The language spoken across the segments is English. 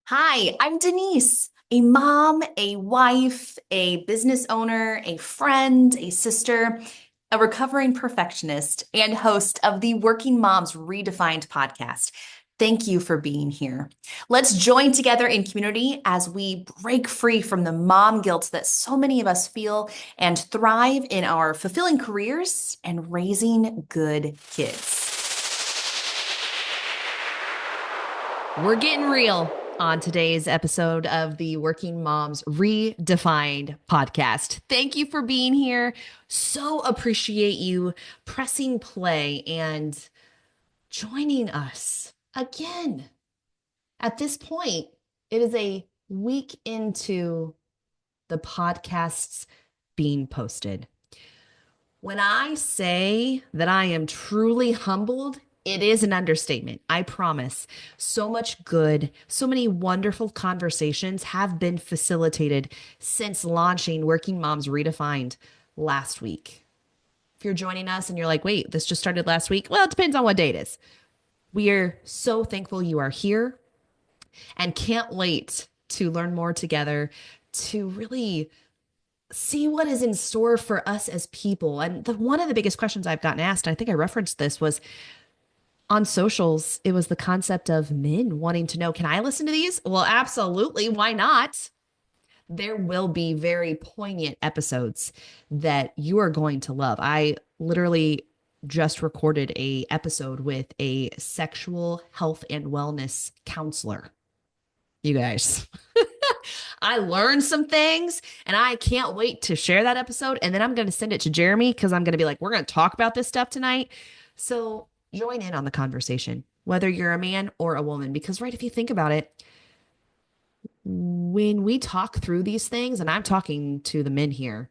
Hi, I'm Denise, a mom, a wife, a business owner, a friend, a sister, a recovering perfectionist, and host of the Working Moms Redefined podcast. Thank you for being here. Let's join together in community as we break free from the mom guilt that so many of us feel and thrive in our fulfilling careers and raising good kids. We're getting real on today's episode of the Working Moms Redefined podcast. Thank you for being here. So appreciate you pressing play and joining us again. At this point, it is a week into the podcasts being posted. When I say that I am truly humbled, it is an understatement. I promise. So much good, so many wonderful conversations have been facilitated since launching Working Moms Redefined last week. If you're joining us and you're like, wait, this just started last week, well, it depends on what day it is. We are so thankful you are here and can't wait to learn more together to really see what is in store for us as people. And one of the biggest questions I've gotten asked, and I think I referenced this, was on socials. It was the concept of men wanting to know, can I listen to these? Well, absolutely. Why not? There will be very poignant episodes that you are going to love. I literally just recorded a episode with a sexual health and wellness counselor. You guys, I learned some things and I can't wait to share that episode. And then I'm going to send it to Jeremy because I'm going to be like, we're going to talk about this stuff tonight. So join in on the conversation, whether you're a man or a woman, because, right, if you think about it, when we talk through these things, and I'm talking to the men here,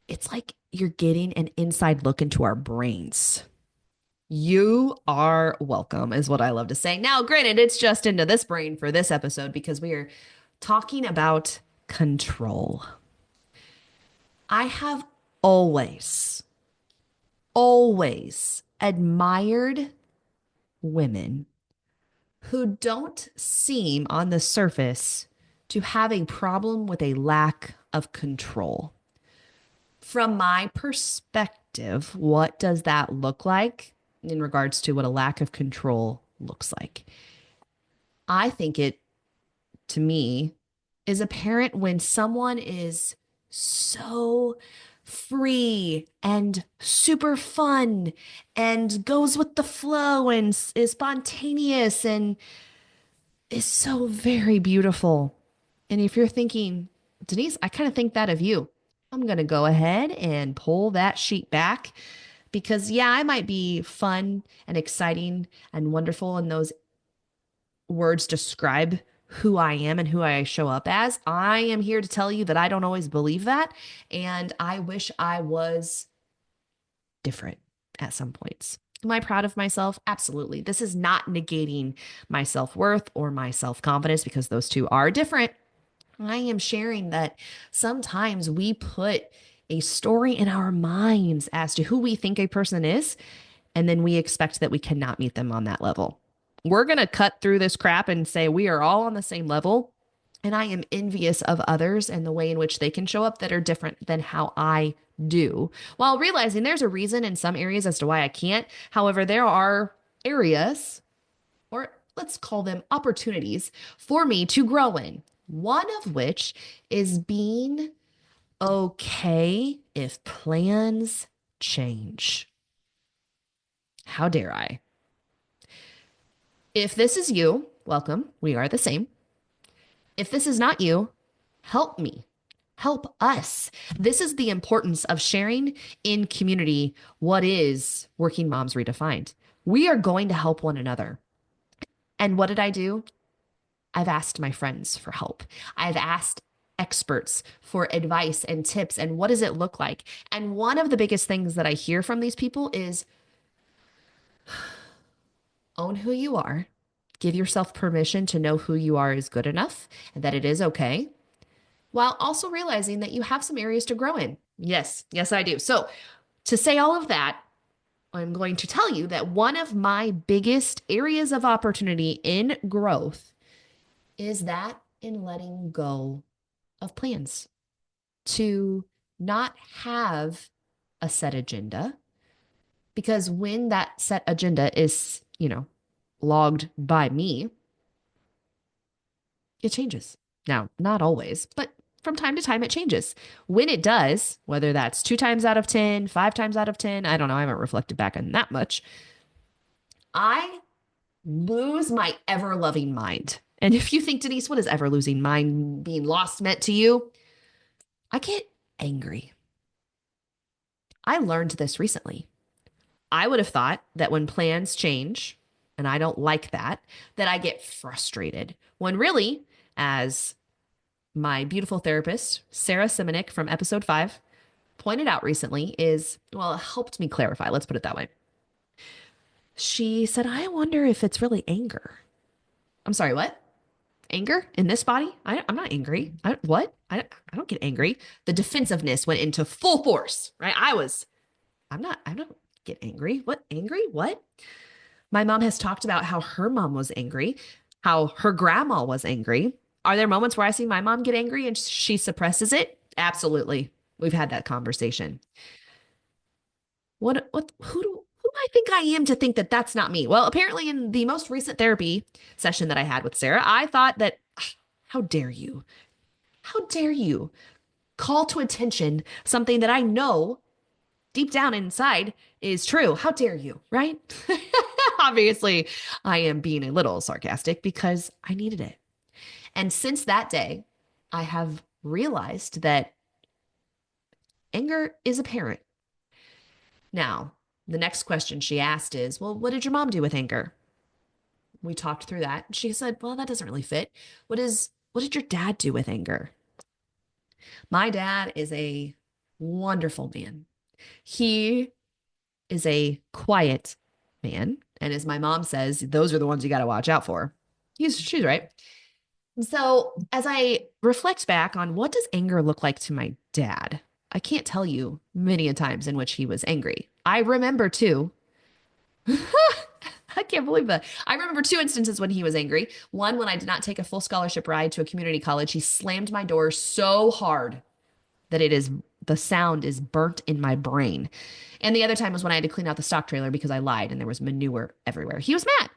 it's like you're getting an inside look into our brains. You are welcome, is what I love to say. Now, granted, it's just into this brain for this episode because we are talking about control. I have always, always admired women who don't seem on the surface to have a problem with a lack of control. From my perspective, what does that look like in regards to what a lack of control looks like? I think it, to me, is apparent when someone is so free and super fun and goes with the flow and is spontaneous and is so very beautiful. And if you're thinking, Denise, I kind of think that of you, I'm going to go ahead and pull that sheet back because, yeah, I might be fun and exciting and wonderful, and those words describe who I am and who I show up as. I am here to tell you that I don't always believe that. And I wish I was different at some points. Am I proud of myself? Absolutely. This is not negating my self worth or my self confidence because those two are different. I am sharing that sometimes we put a story in our minds as to who we think a person is, and then we expect that we cannot meet them on that level. We're going to cut through this crap and say we are all on the same level. And I am envious of others and the way in which they can show up that are different than how I do, while realizing there's a reason in some areas as to why I can't. However, there are areas, or let's call them opportunities, for me to grow in. One of which is being okay if plans change. How dare I? If this is you, welcome. We are the same. If this is not you, help me. Help us. This is the importance of sharing in community what is Working Moms Redefined. We are going to help one another. And what did I do? I've asked my friends for help. I've asked experts for advice and tips and what does it look like? And one of the biggest things that I hear from these people is own who you are. Give yourself permission to know who you are is good enough and that it is okay, while also realizing that you have some areas to grow in. Yes, yes, I do. So, to say all of that, I'm going to tell you that one of my biggest areas of opportunity in growth is that in letting go of plans, to not have a set agenda. Because when that set agenda is, logged by me, it changes. Now, not always, but from time to time it changes. When it does, whether that's 2 times out of 10, 5 times out of 10, I don't know, I haven't reflected back on that much, I lose my ever loving mind. And if you think, Denise, what is ever losing mind being lost meant to you? I get angry. I learned this recently. I would have thought that when plans change, and I don't like that I get frustrated. When really, as my beautiful therapist, Sarah Simonik from episode 5, pointed out recently, it helped me clarify. Let's put it that way. She said, I wonder if it's really anger. I'm sorry, what? Anger in this body? I'm not angry. What? I don't get angry. The defensiveness went into full force, right? I don't get angry. What? Angry? What? My mom has talked about how her mom was angry, how her grandma was angry. Are there moments where I see my mom get angry and she suppresses it? Absolutely. We've had that conversation. Who do I think I am to think that that's not me? Well, apparently in the most recent therapy session that I had with Sarah, I thought that, how dare you? How dare you call to attention something that I know deep down inside is true? How dare you, right? Obviously, I am being a little sarcastic because I needed it. And since that day, I have realized that anger is apparent. Now, the next question she asked is, well, what did your mom do with anger? We talked through that. She said, well, that doesn't really fit. What did your dad do with anger? My dad is a wonderful man. He is a quiet man. And as my mom says, those are the ones you got to watch out for. She's right. So as I reflect back on what does anger look like to my dad, I can't tell you many a times in which he was angry. I remember too. I can't believe that. I remember 2 instances when he was angry. One, when I did not take a full scholarship ride to a community college, he slammed my door so hard that the sound is burnt in my brain. And the other time was when I had to clean out the stock trailer because I lied and there was manure everywhere. He was mad.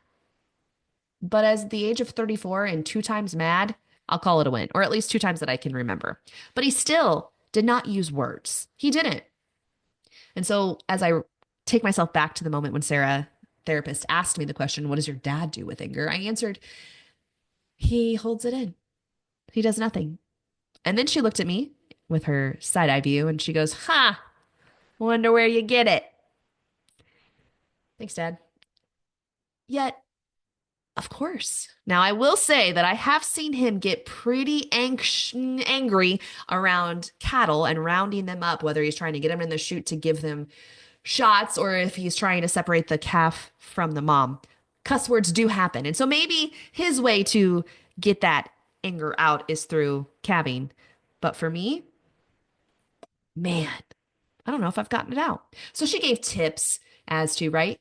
But as the age of 34 and 2 times mad, I'll call it a win, or at least 2 times that I can remember. But he still did not use words. He didn't. And so as I take myself back to the moment when Sarah, therapist, asked me the question, what does your dad do with anger? I answered, he holds it in. He does nothing. And then she looked at me with her side eye view and she goes, ha, wonder where you get it. Thanks, Dad. Yet, of course. Now, I will say that I have seen him get pretty angry around cattle and rounding them up, whether he's trying to get them in the chute to give them shots or if he's trying to separate the calf from the mom. Cuss words do happen. And so maybe his way to get that anger out is through calving. But for me, man, I don't know if I've gotten it out. So she gave tips as to, right?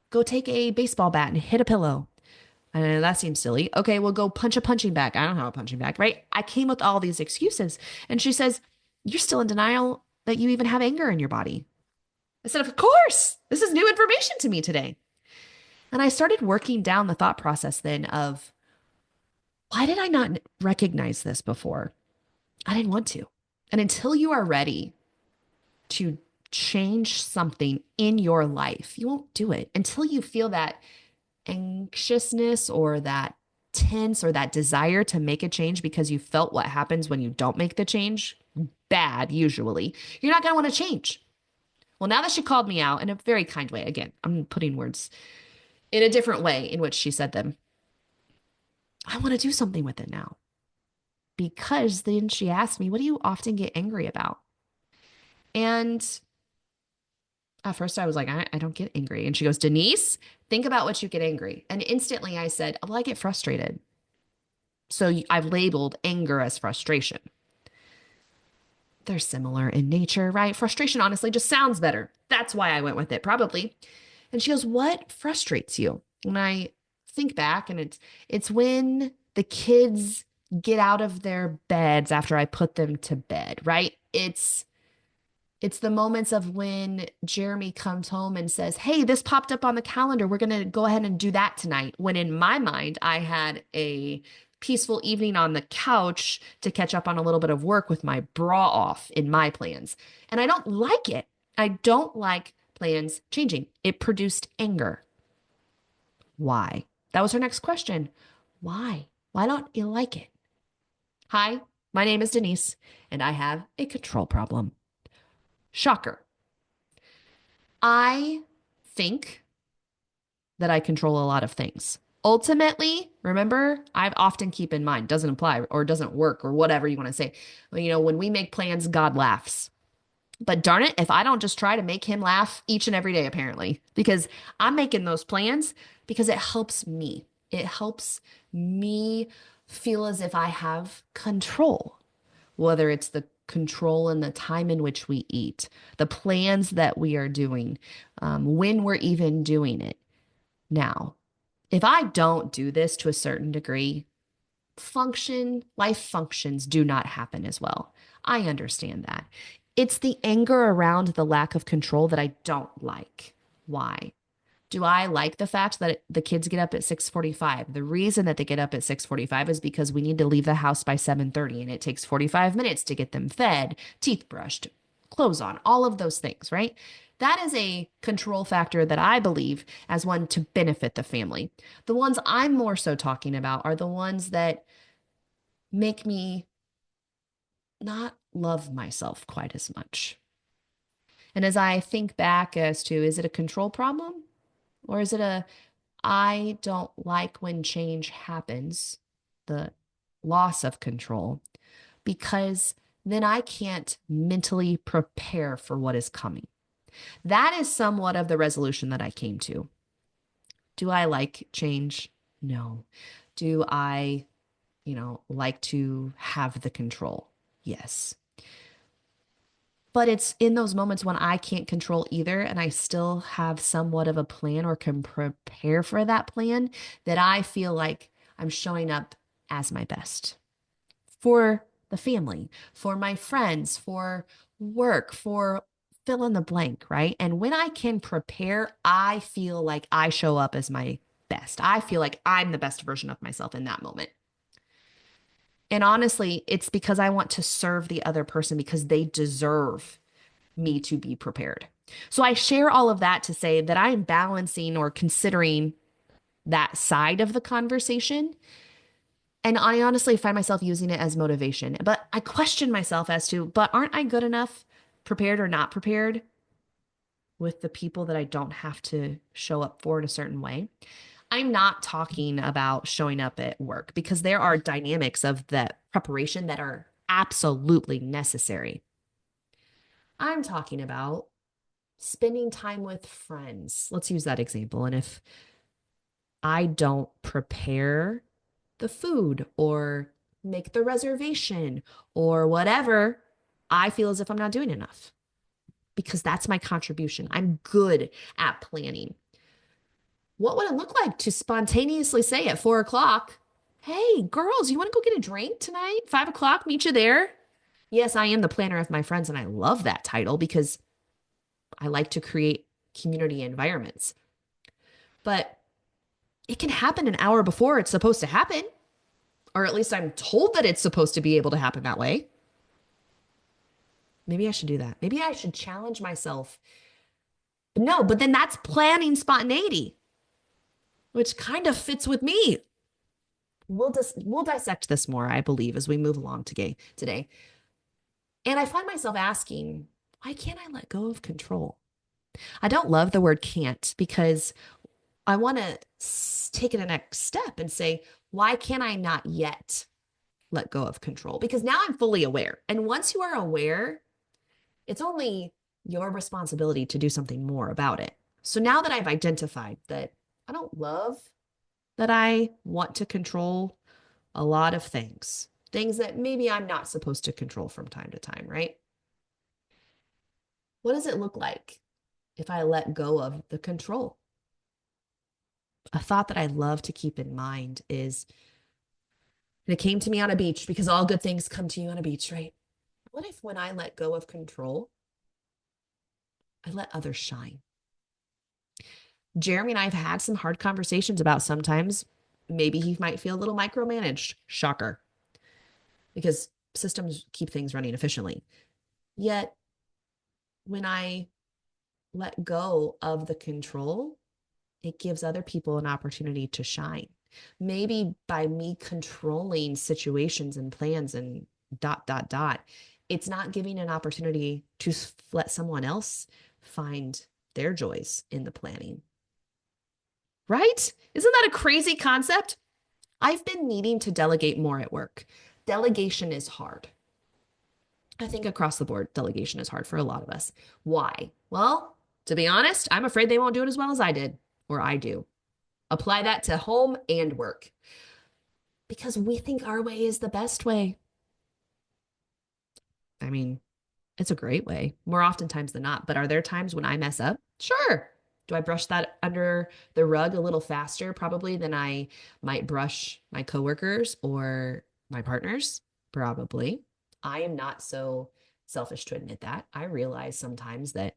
Go take a baseball bat and hit a pillow. And that seems silly. Okay, well, go punch a punching bag. I don't have a punching bag, right? I came with all these excuses. And she says, you're still in denial that you even have anger in your body. I said, of course, this is new information to me today. And I started working down the thought process then of why did I not recognize this before? I didn't want to. And until you are ready to change something in your life, you won't do it until you feel that anxiousness or that tense or that desire to make a change because you felt what happens when you don't make the change bad, usually. You're not going to want to change. Well, now that she called me out in a very kind way, again, I'm putting words in a different way in which she said them. I want to do something with it now. Because then she asked me, what do you often get angry about? And at first I was like, I don't get angry. And she goes, Denise, think about what you get angry. And instantly I said, well, I get frustrated. So I've labeled anger as frustration. They're similar in nature, right? Frustration honestly just sounds better. That's why I went with it, probably. And she goes, what frustrates you? And I think back and it's when The kids get out of their beds after I put them to bed, right? It's the moments of when Jeremy comes home and says, "Hey, this popped up on the calendar. We're going to go ahead and do that tonight." When in my mind, I had a peaceful evening on the couch to catch up on a little bit of work with my bra off in my plans. And I don't like it. I don't like plans changing. It produced anger. Why? That was her next question. Why? Why don't you like it? Hi, my name is Denise, and I have a control problem. Shocker. I think that I control a lot of things. Ultimately, remember, I often keep in mind, doesn't apply or doesn't work or whatever you want to say. When we make plans, God laughs. But darn it, if I don't just try to make him laugh each and every day, apparently, because I'm making those plans because it helps me. It helps me feel as if I have control, whether it's the control in the time in which we eat, the plans that we are doing, when we're even doing it. Now, if I don't do this to a certain degree, life functions do not happen as well. I understand that. It's the anger around the lack of control that I don't like. Why? Do I like the fact that the kids get up at 6:45? The reason that they get up at 6:45 is because we need to leave the house by 7:30 and it takes 45 minutes to get them fed, teeth brushed, clothes on, all of those things, right? That is a control factor that I believe as one to benefit the family. The ones I'm more so talking about are the ones that make me not love myself quite as much. And as I think back as to, is it a control problem or is it a I don't like when change happens, the loss of control, because then I can't mentally prepare for what is coming. That is somewhat of the resolution that I came to. Do I like change? No. Do I, like to have the control? Yes. But it's in those moments when I can't control either, and I still have somewhat of a plan or can prepare for that plan, that I feel like I'm showing up as my best for the family, for my friends, for work, for fill in the blank, right? And when I can prepare, I feel like I show up as my best. I feel like I'm the best version of myself in that moment. And honestly, it's because I want to serve the other person because they deserve me to be prepared. So I share all of that to say that I'm balancing or considering that side of the conversation. And I honestly find myself using it as motivation. But I question myself as to, but aren't I good enough, prepared or not prepared, with the people that I don't have to show up for in a certain way? I'm not talking about showing up at work because there are dynamics of that preparation that are absolutely necessary. I'm talking about spending time with friends. Let's use that example. And if I don't prepare the food or make the reservation or whatever, I feel as if I'm not doing enough because that's my contribution. I'm good at planning. What would it look like to spontaneously say at 4 o'clock, "Hey, girls, you want to go get a drink tonight? 5 o'clock, meet you there." Yes, I am the planner of my friends, and I love that title because I like to create community environments. But it can happen an hour before it's supposed to happen, or at least I'm told that it's supposed to be able to happen that way. Maybe I should do that. Maybe I should challenge myself. No, but then that's planning spontaneity, which kind of fits with me. We'll dissect this more, I believe, as we move along today. And I find myself asking, why can't I let go of control? I don't love the word can't because I want to take it a next step and say, why can I not yet let go of control? Because now I'm fully aware. And once you are aware, it's only your responsibility to do something more about it. So now that I've identified that I don't love that I want to control a lot of things that maybe I'm not supposed to control from time to time, right? What does it look like if I let go of the control? A thought that I love to keep in mind is And it came to me on a beach because all good things come to you on a beach, right? What if when I let go of control, I let others shine? Jeremy and I have had some hard conversations about sometimes maybe he might feel a little micromanaged. Shocker, because systems keep things running efficiently. Yet when I let go of the control, it gives other people an opportunity to shine. Maybe by me controlling situations and plans and dot, dot, dot, it's not giving an opportunity to let someone else find their joys in the planning. Right? Isn't that a crazy concept? I've been needing to delegate more at work. Delegation is hard. I think across the board, delegation is hard for a lot of us. Why? Well, to be honest, I'm afraid they won't do it as well as I did, or I do. Apply that to home and work because we think our way is the best way. I mean, it's a great way more oftentimes than not. But are there times when I mess up? Sure. Do I brush that under the rug a little faster, probably, than I might brush my coworkers or my partners? Probably. I am not so selfish to admit that. I realize sometimes that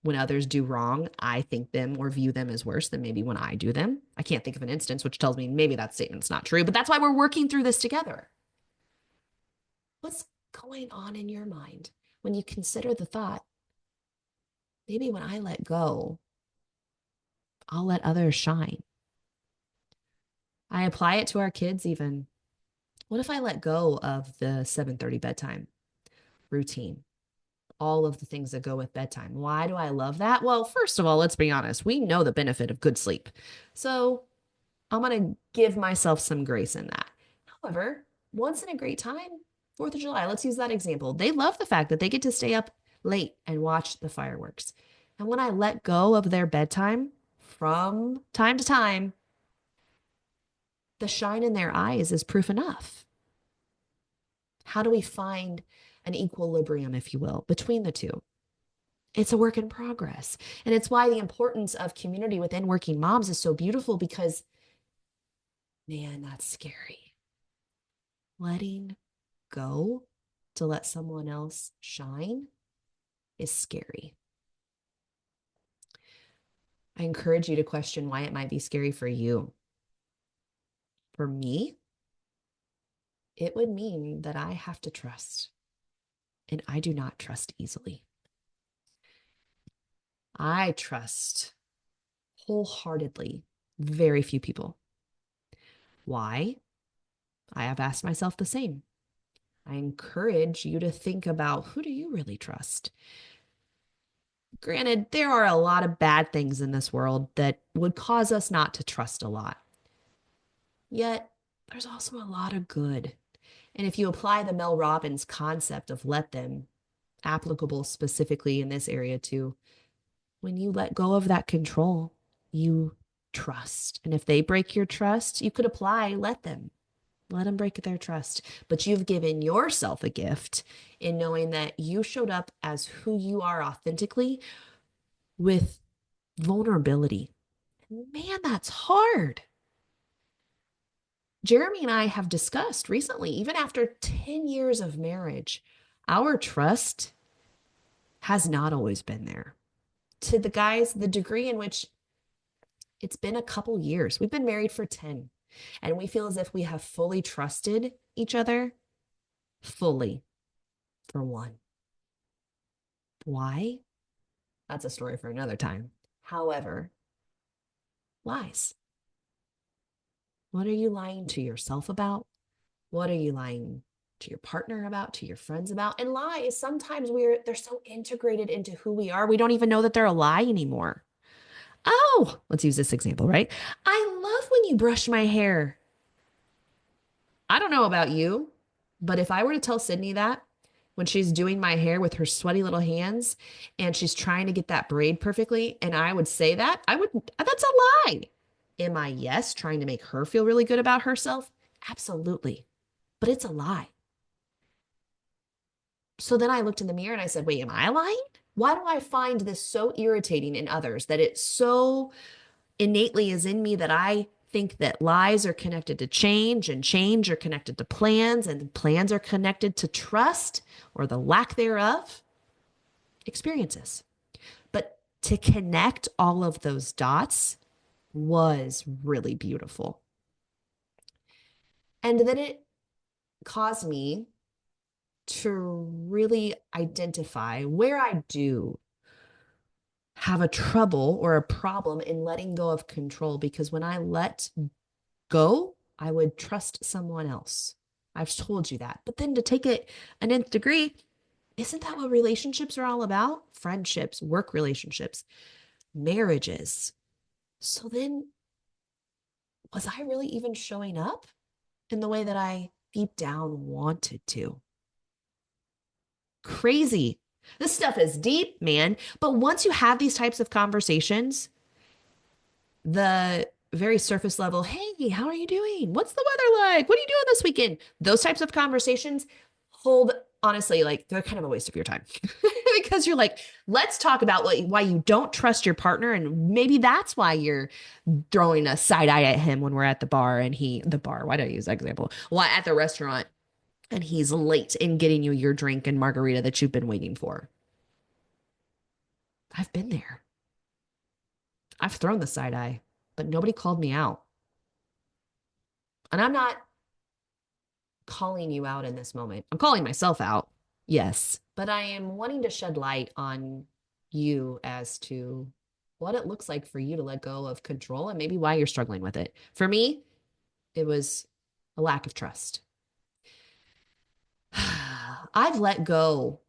when others do wrong, I think them or view them as worse than maybe when I do them. I can't think of an instance, which tells me maybe that statement's not true, but that's why we're working through this together. What's going on in your mind when you consider the thought, maybe when I let go, I'll let others shine? I apply it to our kids even. What if I let go of the 7:30 bedtime routine? All of the things that go with bedtime. Why do I love that? Well, first of all, let's be honest. We know the benefit of good sleep. So I'm going to give myself some grace in that. However, once in a great time, 4th of July, let's use that example. They love the fact that they get to stay up late and watch the fireworks. And when I let go of their bedtime from time to time, the shine in their eyes is proof enough. How do we find an equilibrium, if you will, between the two? It's a work in progress. And it's why the importance of community within working moms is so beautiful because, man, that's scary. Letting go to let someone else shine is scary. I encourage you to question why it might be scary for you. For me, it would mean that I have to trust, and I do not trust easily. I trust wholeheartedly very few people. Why? I have asked myself the same. I encourage you to think about, who do you really trust? Granted, there are a lot of bad things in this world that would cause us not to trust a lot. Yet, there's also a lot of good. And if you apply the Mel Robbins concept of let them, applicable specifically in this area too, when you let go of that control, you trust. And if they break your trust, you could apply let them. Let them break their trust. But you've given yourself a gift in knowing that you showed up as who you are authentically with vulnerability. Man, that's hard. Jeremy and I have discussed recently, even after 10 years of marriage, our trust has not always been there. To the guys, the degree in which it's been a couple years, we've been married for 10, and we feel as if we have fully trusted each other fully for one. Why? That's a story for another time. However, lies. What are you lying to yourself about? What are you lying to your partner about, to your friends about? And lies, sometimes they're so integrated into who we are, we don't even know that they're a lie anymore. Oh, let's use this example, right? I love when you brush my hair. I don't know about you, but if I were to tell Sydney that when she's doing my hair with her sweaty little hands and she's trying to get that braid perfectly, and I would say that, that's a lie. Am I, yes, trying to make her feel really good about herself? Absolutely. But it's a lie. So then I looked in the mirror and I said, wait, am I lying? Why do I find this so irritating in others that it so innately is in me that I think that lies are connected to change and change are connected to plans and plans are connected to trust or the lack thereof, experiences. But to connect all of those dots was really beautiful. And then it caused me to really identify where I do have a trouble or a problem in letting go of control, because when I let go, I would trust someone else. I've told you that. But then to take it an nth degree, isn't that what relationships are all about? Friendships, work relationships, marriages. So then, was I really even showing up in the way that I deep down wanted to? Crazy. This stuff is deep, man. But once you have these types of conversations, the very surface level, hey, how are you doing? What's the weather like? What are you doing this weekend? Those types of conversations hold, honestly, like they're kind of a waste of your time because you're like, let's talk about why you don't trust your partner. And maybe that's why you're throwing a side eye at him when we're at the bar and the bar, why do I use that example? Well, at the restaurant and he's late in getting you your drink and margarita that you've been waiting for. I've been there. I've thrown the side eye, but nobody called me out. And I'm not calling you out in this moment. I'm calling myself out, yes, but I am wanting to shed light on you as to what it looks like for you to let go of control and maybe why you're struggling with it. For me, it was a lack of trust. I've let go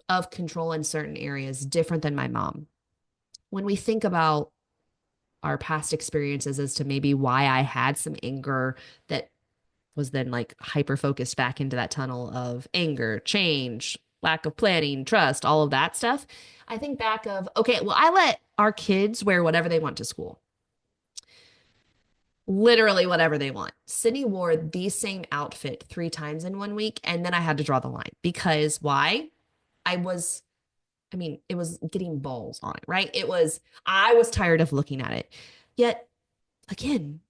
of control in certain areas different than my mom. When we think about our past experiences as to maybe why I had some anger that was then like hyper focused back into that tunnel of anger, change, lack of planning, trust, all of that stuff. I think back of, okay, well, I let our kids wear whatever they want to school. Literally whatever they want. Sydney wore the same outfit 3 times in one week, and then I had to draw the line because why? I was, it was getting balls on it, right? I was tired of looking at it. Yet, again,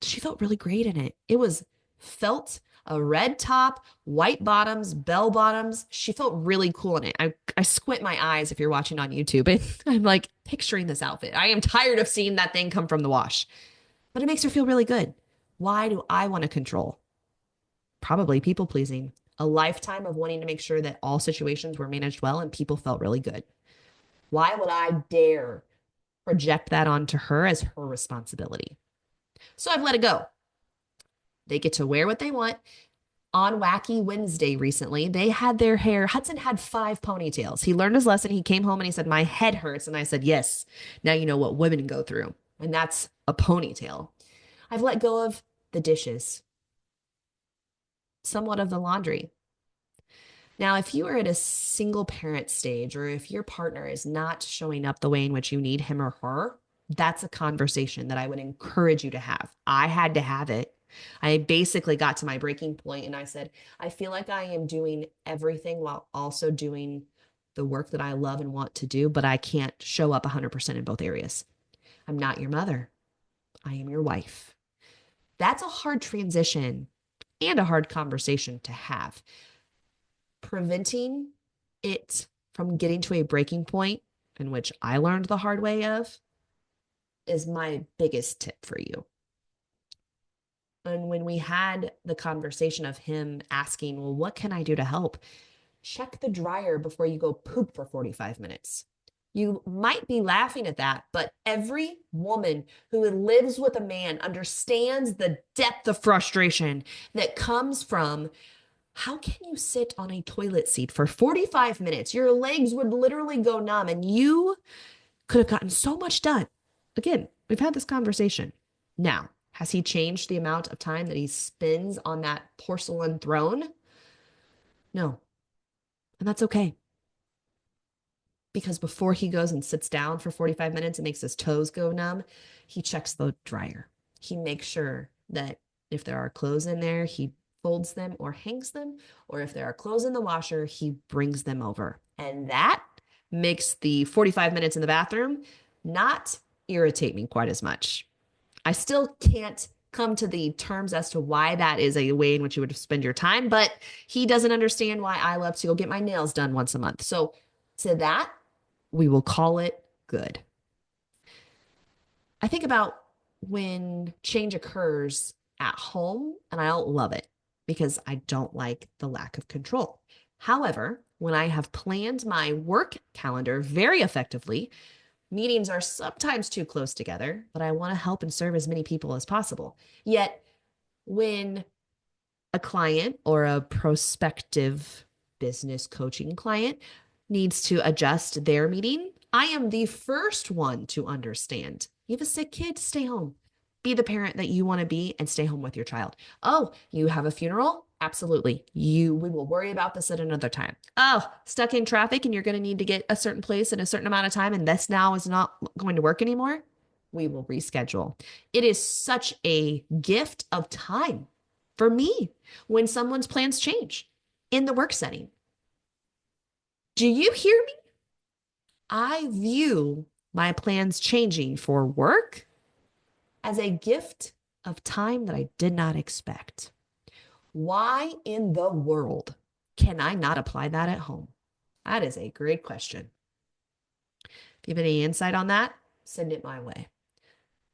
she felt really great in it. It was felt, a red top, white bottoms, bell bottoms. She felt really cool in it. I squint my eyes if you're watching on YouTube and I'm like picturing this outfit. I am tired of seeing that thing come from the wash, but it makes her feel really good. Why do I want to control? Probably people pleasing. A lifetime of wanting to make sure that all situations were managed well and people felt really good. Why would I dare project that onto her as her responsibility? So I've let it go. They get to wear what they want. On Wacky Wednesday recently, they had their hair. Hudson had 5 ponytails. He learned his lesson. He came home and he said, my head hurts. And I said, yes, now you know what women go through. And that's a ponytail. I've let go of the dishes, somewhat of the laundry. Now, if you are at a single parent stage or if your partner is not showing up the way in which you need him or her, that's a conversation that I would encourage you to have. I had to have it. I basically got to my breaking point and I said, I feel like I am doing everything while also doing the work that I love and want to do, but I can't show up 100% in both areas. I'm not your mother. I am your wife. That's a hard transition and a hard conversation to have. Preventing it from getting to a breaking point, in which I learned the hard way of, is my biggest tip for you. And when we had the conversation of him asking, well, what can I do to help? Check the dryer before you go poop for 45 minutes. You might be laughing at that, but every woman who lives with a man understands the depth of frustration that comes from, how can you sit on a toilet seat for 45 minutes? Your legs would literally go numb and you could have gotten so much done. Again, we've had this conversation. Now, has he changed the amount of time that he spends on that porcelain throne? No. And that's okay. Because before he goes and sits down for 45 minutes and makes his toes go numb, he checks the dryer. He makes sure that if there are clothes in there, he folds them or hangs them, or if there are clothes in the washer, he brings them over. And that makes the 45 minutes in the bathroom not irritate me quite as much. I still can't come to the terms as to why that is a way in which you would spend your time, but he doesn't understand why I love to go get my nails done once a month. So to that, we will call it good. I think about when change occurs at home, and I don't love it because I don't like the lack of control. However, when I have planned my work calendar very effectively, meetings are sometimes too close together, but I want to help and serve as many people as possible. Yet, when a client or a prospective business coaching client needs to adjust their meeting, I am the first one to understand. You have a sick kid, stay home. Be the parent that you want to be and stay home with your child. Oh, you have a funeral? Absolutely. We will worry about this at another time. Oh, stuck in traffic and you're going to need to get a certain place in a certain amount of time and this now is not going to work anymore. We will reschedule. It is such a gift of time for me when someone's plans change in the work setting. Do you hear me? I view my plans changing for work as a gift of time that I did not expect. Why in the world can I not apply that at home? That is a great question. If you have any insight on that, send it my way.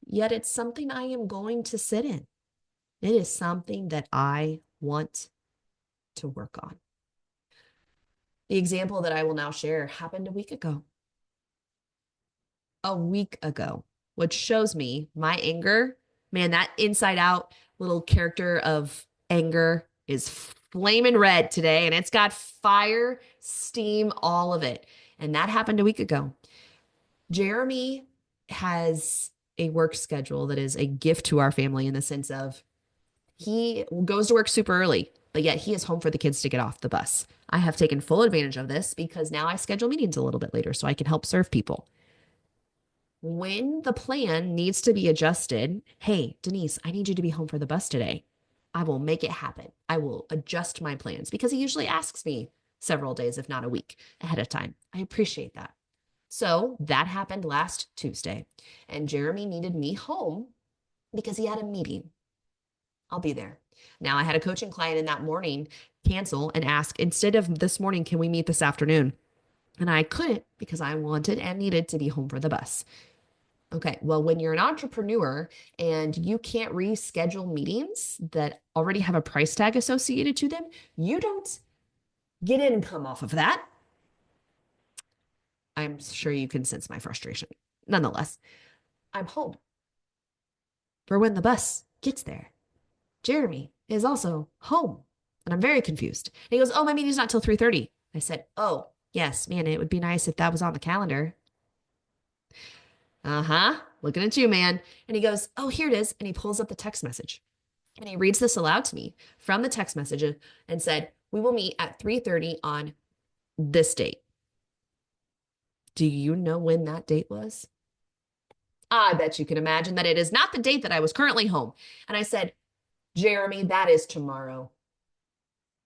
Yet it's something I am going to sit in. It is something that I want to work on. The example that I will now share happened a week ago, which shows me my anger. Man, that inside out little character of anger is flaming red today, and it's got fire, steam, all of it. And that happened a week ago. Jeremy has a work schedule that is a gift to our family in the sense of he goes to work super early, but yet he is home for the kids to get off the bus. I have taken full advantage of this because now I schedule meetings a little bit later so I can help serve people. When the plan needs to be adjusted, hey, Denise, I need you to be home for the bus today. I will make it happen. I will adjust my plans because he usually asks me several days, if not a week ahead of time. I appreciate that. So that happened last Tuesday, and Jeremy needed me home because he had a meeting. I'll be there. Now, I had a coaching client in that morning cancel and ask, instead of this morning, can we meet this afternoon? And I couldn't because I wanted and needed to be home for the bus. Okay, well, when you're an entrepreneur and you can't reschedule meetings that already have a price tag associated to them, you don't get income off of that. I'm sure you can sense my frustration. Nonetheless, I'm home for when the bus gets there. Jeremy is also home, and I'm very confused. And he goes, "Oh, my meeting's not till 3:30." I said, "Oh, yes, man, it would be nice if that was on the calendar." Uh-huh, looking at you, man. And he goes, "Oh, here it is." And he pulls up the text message. And he reads this aloud to me from the text message and said, "We will meet at 3:30 on this date." Do you know when that date was? I bet you can imagine that it is not the date that I was currently home. And I said, "Jeremy, that is tomorrow."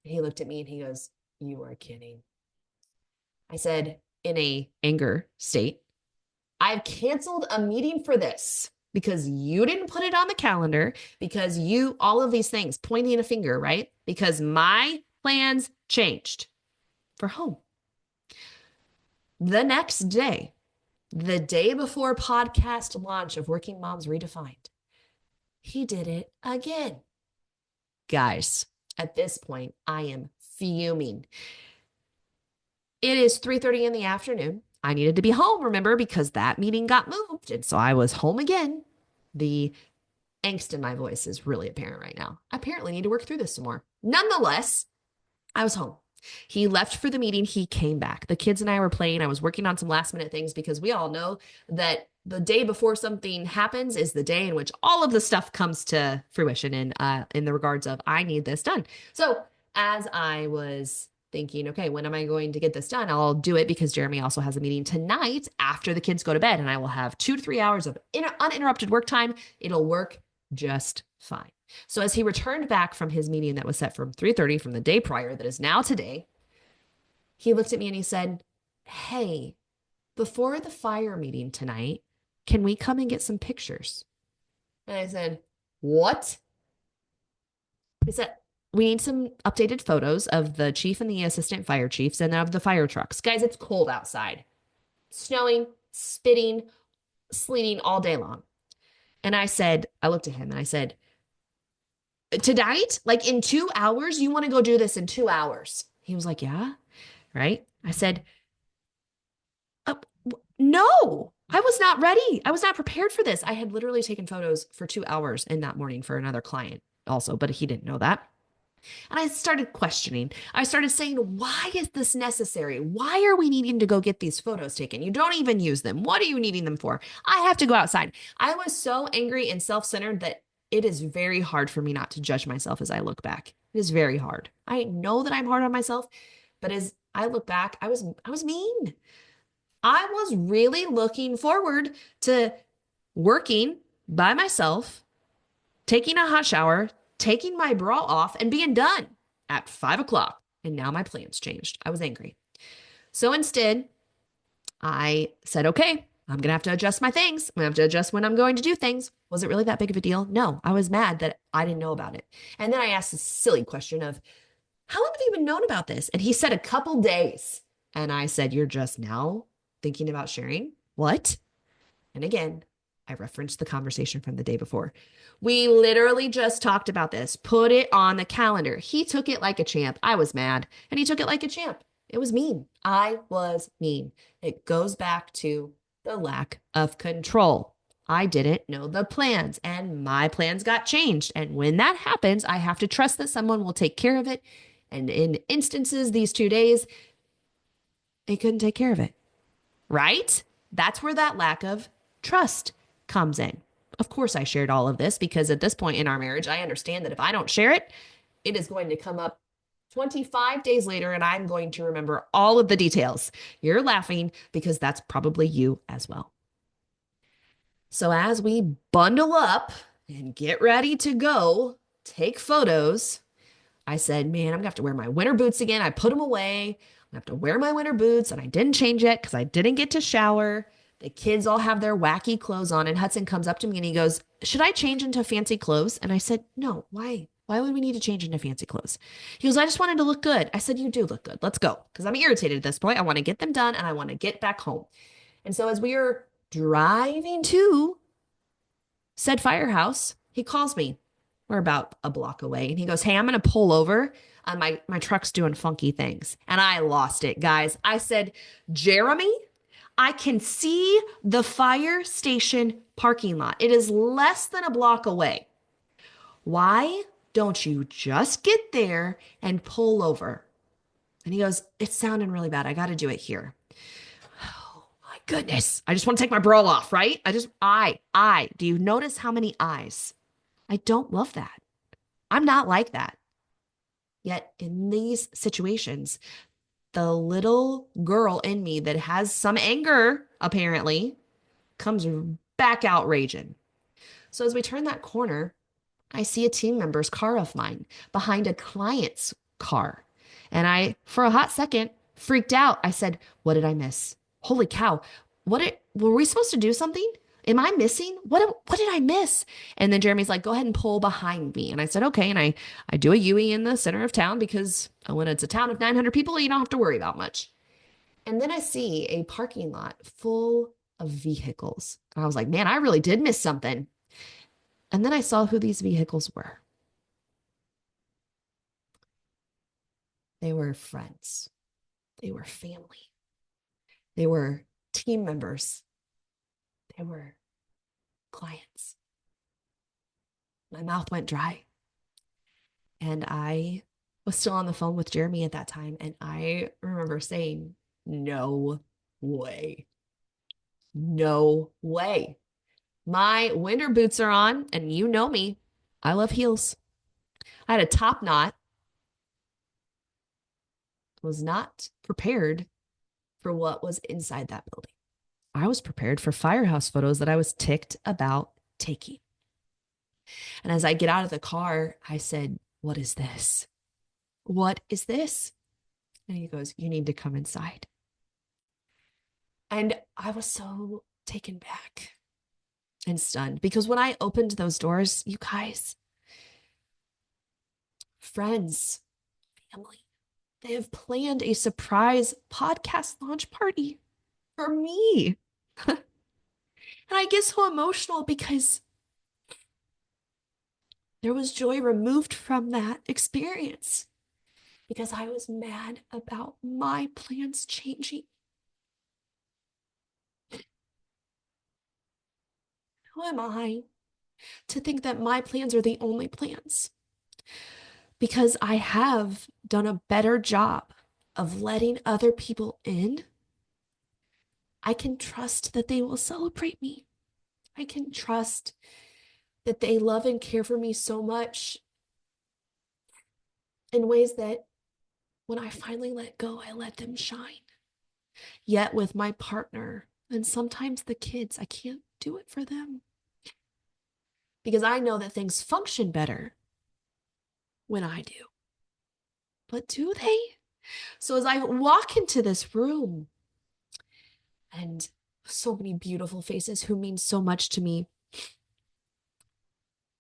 He looked at me and he goes, "You are kidding." I said, in a anger state, "I've canceled a meeting for this because you didn't put it on the calendar, because you, all of these things, pointing a finger, right? Because my plans changed for home." The next day, the day before podcast launch of Working Moms Redefined, he did it again. Guys, at this point, I am fuming. It is 3:30 in the afternoon. I needed to be home, remember, because that meeting got moved. And so I was home again. The angst in my voice is really apparent right now. I apparently need to work through this some more. Nonetheless, I was home. He left for the meeting. He came back. The kids and I were playing. I was working on some last minute things because we all know that the day before something happens is the day in which all of the stuff comes to fruition in the regards of I need this done. So as I was thinking, okay, when am I going to get this done? I'll do it because Jeremy also has a meeting tonight after the kids go to bed, and I will have 2 to 3 hours of uninterrupted work time. It'll work just fine. So as he returned back from his meeting that was set from 3:30 from the day prior, that is now today, he looked at me and he said, "Hey, before the fire meeting tonight, can we come and get some pictures?" And I said, what? He said, we need some updated photos of the chief and the assistant fire chiefs and of the fire trucks. Guys, it's cold outside, snowing, spitting, sleeting all day long. And I said, I looked at him and I said, tonight, like in 2 hours, you want to go do this in 2 hours? He was like, yeah, right. I said, uh, no, I was not ready. I was not prepared for this. I had literally taken photos for 2 hours in that morning for another client also, but he didn't know that. And I started questioning. I started saying, why is this necessary? Why are we needing to go get these photos taken? You don't even use them. What are you needing them for? I have to go outside. I was so angry and self-centered that it is very hard for me not to judge myself as I look back. It is very hard. I know that I'm hard on myself, but as I look back, I was mean. I was really looking forward to working by myself, taking a hot shower, taking my bra off, and being done at 5 o'clock. And now my plans changed. I was angry. So instead, I said, okay, I'm going to have to adjust my things. I'm going to have to adjust when I'm going to do things. Was it really that big of a deal? No, I was mad that I didn't know about it. And then I asked this silly question of, how long have you been known about this? And he said, a couple days. And I said, you're just now thinking about sharing? What? And again, I referenced the conversation from the day before. We literally just talked about this. Put it on the calendar. He took it like a champ. I was mad, and he took it like a champ. It was mean. I was mean. It goes back to the lack of control. I didn't know the plans, and my plans got changed. And when that happens, I have to trust that someone will take care of it. And in instances, these 2 days, they couldn't take care of it, right? That's where that lack of trust comes in. Of course, I shared all of this because at this point in our marriage, I understand that if I don't share it, it is going to come up 25 days later and I'm going to remember all of the details. You're laughing because that's probably you as well. So, as we bundle up and get ready to go take photos, I said, man, I'm gonna have to wear my winter boots again. I put them away. I'm gonna have to wear my winter boots, and I didn't change it because I didn't get to shower. The kids all have their wacky clothes on, and Hudson comes up to me and he goes, should I change into fancy clothes? And I said, no, why? Why would we need to change into fancy clothes? He goes, I just wanted to look good. I said, you do look good. Let's go. Because I'm irritated at this point. I want to get them done and I want to get back home. And so as we are driving to said firehouse, he calls me. We're about a block away. And he goes, hey, I'm going to pull over. My truck's doing funky things. And I lost it, guys. I said, Jeremy, I can see the fire station parking lot. It is less than a block away. Why don't you just get there and pull over? And he goes, it's sounding really bad. I got to do it here. Oh my goodness. I just want to take my bra off, right? Do you notice how many eyes? I don't love that. I'm not like that. Yet in these situations, the little girl in me that has some anger, apparently, comes back out raging. So as we turn that corner, I see a team member's car of mine behind a client's car. And I, for a hot second, freaked out. I said, what did I miss? Holy cow. Were we supposed to do something? Am I missing? What did I miss? And then Jeremy's like, go ahead and pull behind me. And I said, okay. And I do a UE in the center of town because when it's a town of 900 people, you don't have to worry about much. And then I see a parking lot full of vehicles. And I was like, man, I really did miss something. And then I saw who these vehicles were. They were friends. They were family. They were team members. They were clients. My mouth went dry. And I was still on the phone with Jeremy at that time. And I remember saying, no way. No way. My winter boots are on, and you know me. I love heels. I had a top knot, was not prepared for what was inside that building. I was prepared for firehouse photos that I was ticked about taking. And as I get out of the car, I said, what is this? What is this? And he goes, you need to come inside. And I was so taken back. and stunned because when I opened those doors, you guys, friends, family, they have planned a surprise podcast launch party for me. And I get so emotional because there was joy removed from that experience because I was mad about my plans changing. Who am I to think that my plans are the only plans? Because I have done a better job of letting other people in, I can trust that they will celebrate me. I can trust that they love and care for me so much in ways that when I finally let go, I let them shine. Yet with my partner and sometimes the kids, I can't do it for them because I know that things function better when I do. But do they? So as I walk into this room and so many beautiful faces who mean so much to me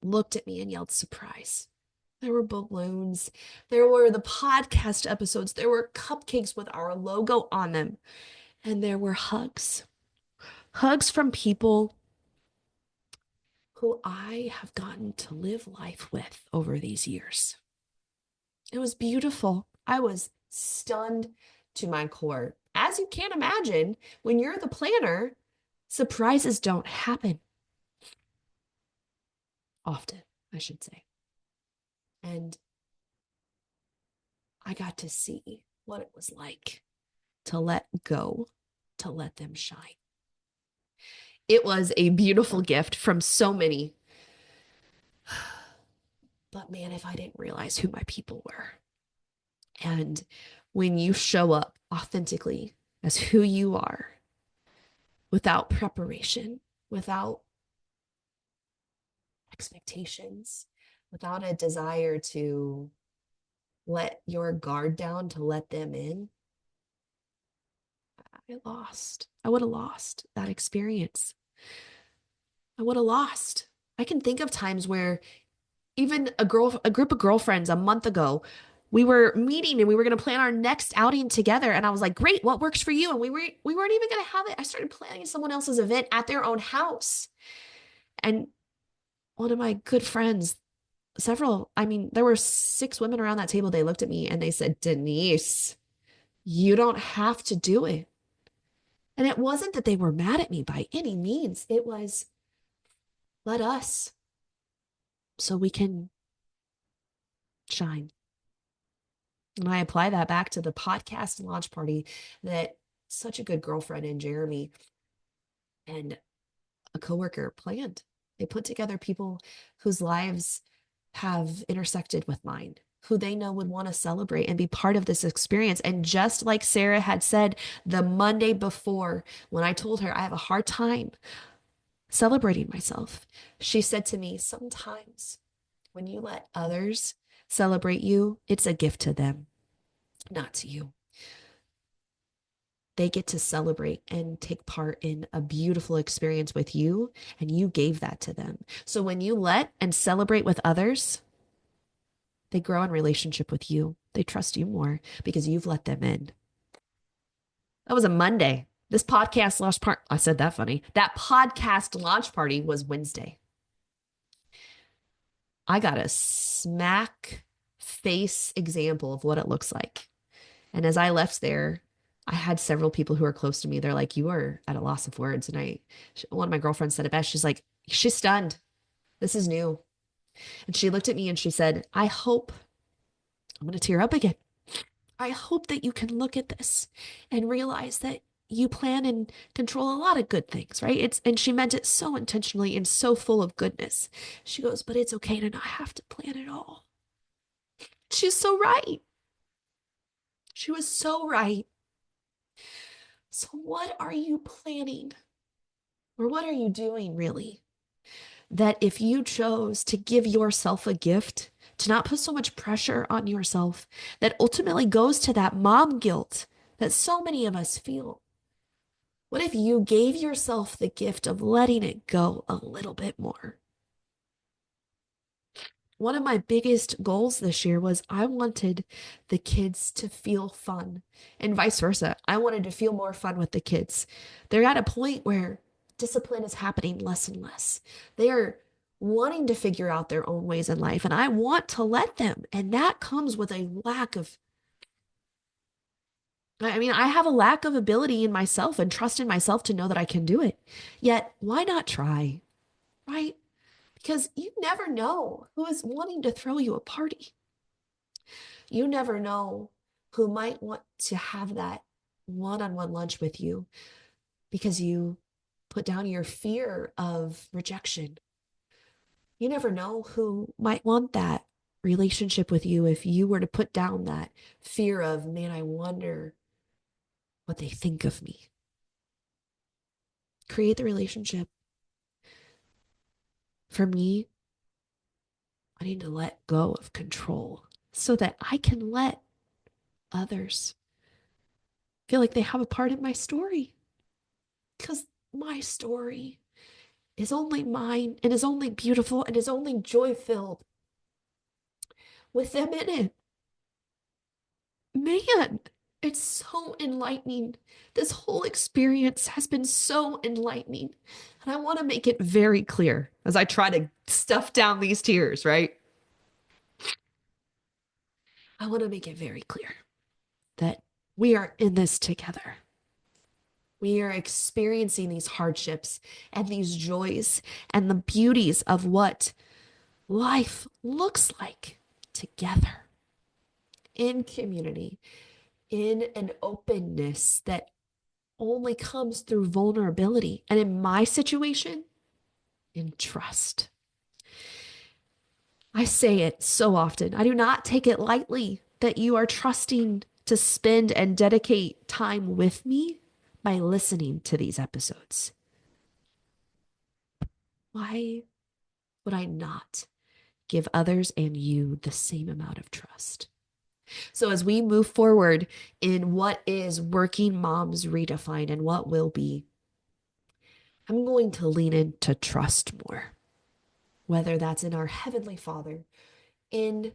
looked at me and yelled surprise. There were balloons. There were the podcast episodes. There were cupcakes with our logo on them. And there were hugs. Hugs from people who I have gotten to live life with over these years. It was beautiful. I was stunned to my core. As you can imagine, when you're the planner, surprises don't happen often, I should say. And I got to see what it was like to let go, to let them shine. It was a beautiful gift from so many. But man, if I didn't realize who my people were. And when you show up authentically as who you are, without preparation, without expectations, without a desire to let your guard down to let them in, I lost. I would have lost that experience. I would have lost. I can think of times where even a group of girlfriends a month ago, we were meeting and we were going to plan our next outing together. And I was like, great, what works for you? And we weren't even going to have it. I started planning someone else's event at their own house. And one of my good friends, there were 6 women around that table. They looked at me and they said, Denise, you don't have to do it. And it wasn't that they were mad at me by any means. It was, let us so we can shine. And I apply that back to the podcast launch party that such a good girlfriend in Jeremy and a coworker planned. They put together people whose lives have intersected with mine, who they know would want to celebrate and be part of this experience. And just like Sarah had said the Monday before, when I told her I have a hard time celebrating myself, she said to me, sometimes when you let others celebrate you, it's a gift to them, not to you. They get to celebrate and take part in a beautiful experience with you, and you gave that to them. So when you let and celebrate with others, they grow in relationship with you. They trust you more because you've let them in. That was a Monday. This podcast launch part, I said that funny. That podcast launch party was Wednesday. I got a smack face example of what it looks like. And as I left there, I had several people who are close to me. They're like, you are at a loss of words. And one of my girlfriends said it best. She's like, she's stunned. This is new. And she looked at me and she said, I'm going to tear up again. I hope that you can look at this and realize that you plan and control a lot of good things, right? And she meant it so intentionally and so full of goodness. She goes, but it's okay to not have to plan it all. She's so right. She was so right. So what are you planning? Or what are you doing really? That if you chose to give yourself a gift, to not put so much pressure on yourself, that ultimately goes to that mom guilt that so many of us feel. What if you gave yourself the gift of letting it go a little bit more? One of my biggest goals this year was I wanted the kids to feel fun and vice versa. I wanted to feel more fun with the kids. They're at a point where discipline is happening less and less. They are wanting to figure out their own ways in life, and I want to let them. And that comes with a lack of, I mean, I have a lack of ability in myself and trust in myself to know that I can do it. Yet, why not try, right? Because you never know who is wanting to throw you a party. You never know who might want to have that one-on-one lunch with you because you put down your fear of rejection. You never know who might want that relationship with you if you were to put down that fear of, man, I wonder what they think of me. Create the relationship. For me, I need to let go of control so that I can let others feel like they have a part in my story. Because my story is only mine and is only beautiful and is only joy filled with them in it. Man, it's so enlightening. This whole experience has been so enlightening. And I want to make it very clear as I try to stuff down these tears, right? I want to make it very clear that we are in this together. We are experiencing these hardships and these joys and the beauties of what life looks like together in community, in an openness that only comes through vulnerability. And in my situation, in trust. I say it so often. I do not take it lightly that you are trusting to spend and dedicate time with me by listening to these episodes. Why would I not give others and you the same amount of trust? So as we move forward in what is Working Moms Redefined and what will be, I'm going to lean into trust more, whether that's in our Heavenly Father, in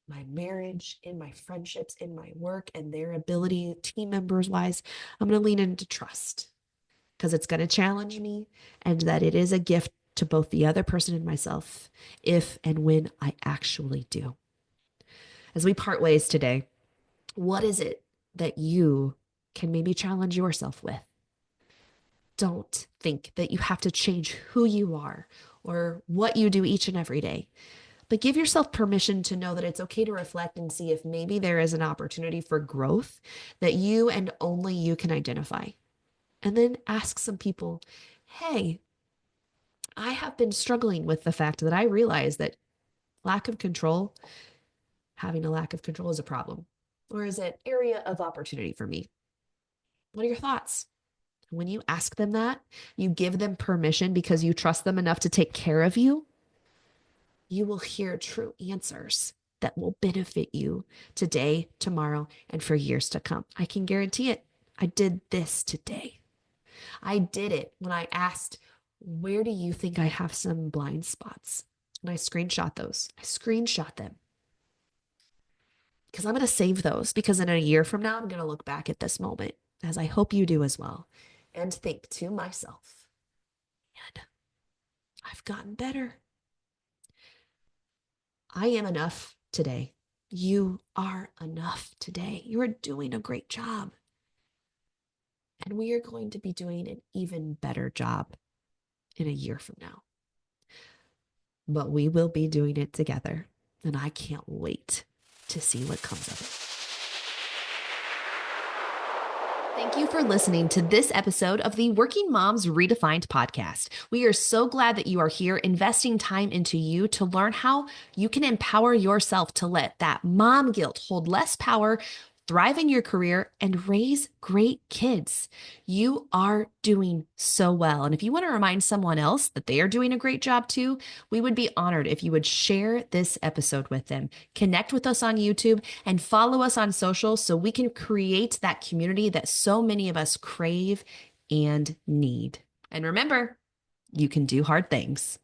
my marriage, in my friendships, in my work, and their ability, team members wise. I'm going to lean into trust because it's going to challenge me and that it is a gift to both the other person and myself if and when I actually do. As we part ways today, what is it that you can maybe challenge yourself with? Don't think that you have to change who you are or what you do each and every day, but give yourself permission to know that it's okay to reflect and see if maybe there is an opportunity for growth that you and only you can identify. And then ask some people, hey, I have been struggling with the fact that I realize that lack of control, having a lack of control is a problem. Or is it area of opportunity for me? What are your thoughts? When you ask them that, you give them permission because you trust them enough to take care of you, you will hear true answers that will benefit you today, tomorrow, and for years to come. I can guarantee it. I did this today. I did it when I asked, where do you think I have some blind spots? And I screenshot those. I screenshot them because I'm going to save those because in a year from now, I'm going to look back at this moment, as I hope you do as well, and think to myself, man, I've gotten better. I am enough today. You are enough today. You are doing a great job. And we are going to be doing an even better job in a year from now. But we will be doing it together. And I can't wait to see what comes of it. Thank you for listening to this episode of the Working Moms Redefined podcast. We are so glad that you are here investing time into you to learn how you can empower yourself to let that mom guilt hold less power, thrive in your career, and raise great kids. You are doing so well. And if you want to remind someone else that they are doing a great job too, we would be honored if you would share this episode with them. Connect with us on YouTube and follow us on social so we can create that community that so many of us crave and need. And remember, you can do hard things.